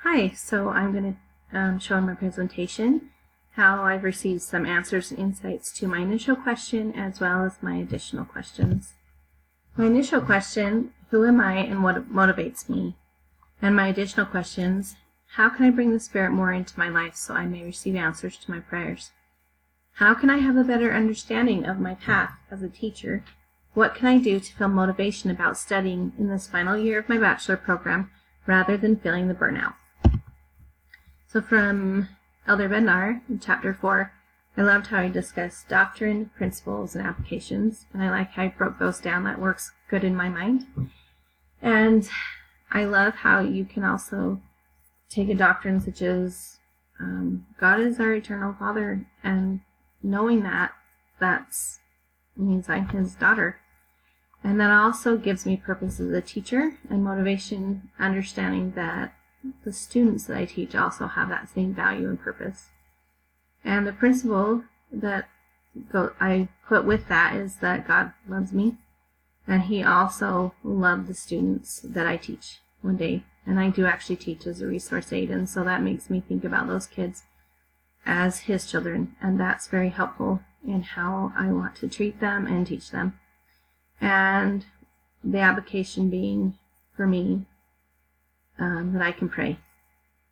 Hi, so I'm going to show in my presentation how I've received some answers and insights to my initial question as well as my additional questions. My initial question, who am I and what motivates me? And my additional questions, how can I bring the Spirit more into my life so I may receive answers to my prayers? How can I have a better understanding of my path as a teacher? What can I do to feel motivation about studying in this final year of my bachelor program rather than feeling the burnout? So from Elder Bednar in chapter 4, I loved how he discussed doctrine, principles, and applications, and I like how he broke those down. That works good in my mind. And I love how you can also take a doctrine such as God is our eternal Father, and knowing that means I'm His daughter. And that also gives me purpose as a teacher and motivation, understanding that the students that I teach also have that same value and purpose. And the principle that I put with that is that God loves me, and He also loved the students that I teach one day. And I do actually teach as a resource aide, and so that makes me think about those kids as His children, and that's very helpful in how I want to treat them and teach them. And the application being, for me, that I can pray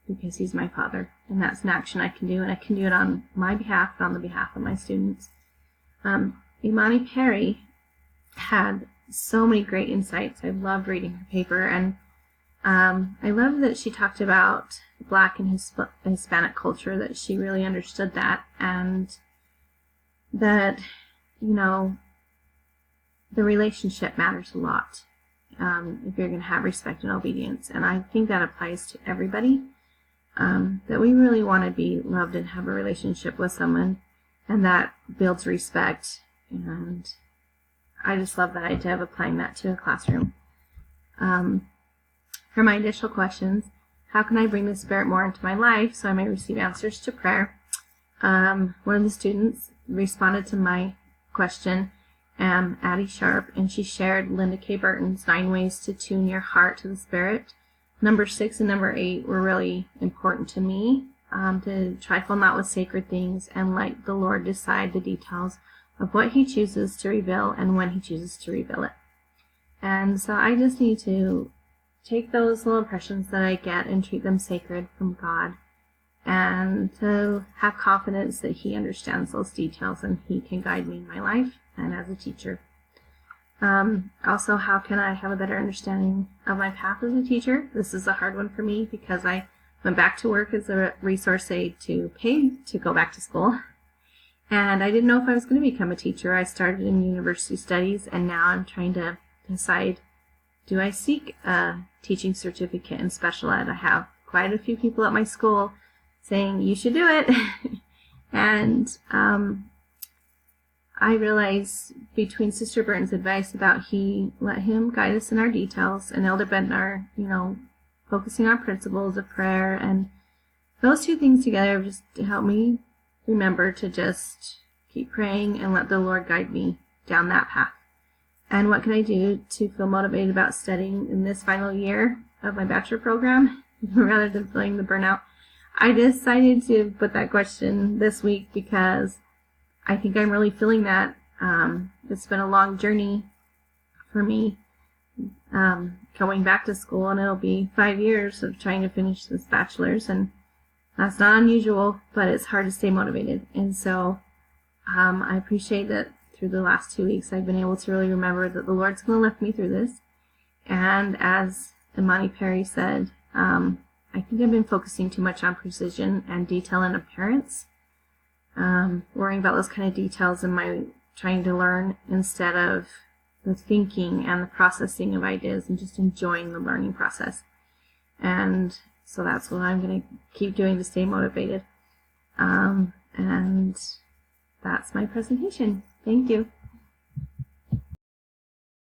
because He's my Father, and that's an action I can do, and I can do it on my behalf and on the behalf of my students. Imani Perry had so many great insights. I loved reading her paper, and I love that she talked about Black and Hispanic culture, that she really understood that, and that, the relationship matters a lot. If you're going to have respect and obedience. And I think that applies to everybody, that we really want to be loved and have a relationship with someone, and that builds respect. And I just love that idea of applying that to a classroom. For my initial questions, how can I bring the Spirit more into my life so I may receive answers to prayer? One of the students responded to my question, Addie Sharp, and she shared Linda K. Burton's 9 Ways to Tune Your Heart to the Spirit. Number 6 and number 8 were really important to me, to trifle not with sacred things and let the Lord decide the details of what He chooses to reveal and when He chooses to reveal it. And so I just need to take those little impressions that I get and treat them sacred from God, and to have confidence that He understands those details and He can guide me in my life and as a teacher. Also, how can I have a better understanding of my path as a teacher? This is a hard one for me because I went back to work as a resource aide to pay to go back to school. And I didn't know if I was going to become a teacher. I started in university studies, and now I'm trying to decide, do I seek a teaching certificate in special ed? I have quite a few people at my school saying you should do it. And I realize between Sister Burton's advice about He let Him guide us in our details, and Elder Bednar, focusing on principles of prayer, and those two things together just help me remember to just keep praying and let the Lord guide me down that path. And what can I do to feel motivated about studying in this final year of my bachelor program rather than feeling the burnout? I decided to put that question this week because I think I'm really feeling that. It's been a long journey for me, going back to school, and it'll be 5 years of trying to finish this bachelor's, and that's not unusual, but it's hard to stay motivated. And so I appreciate that through the last 2 weeks I've been able to really remember that the Lord's going to lift me through this. And as Imani Perry said, I think I've been focusing too much on precision and detail and appearance, worrying about those kind of details in my trying to learn instead of the thinking and the processing of ideas and just enjoying the learning process. And so that's what I'm going to keep doing to stay motivated. And that's my presentation. Thank you.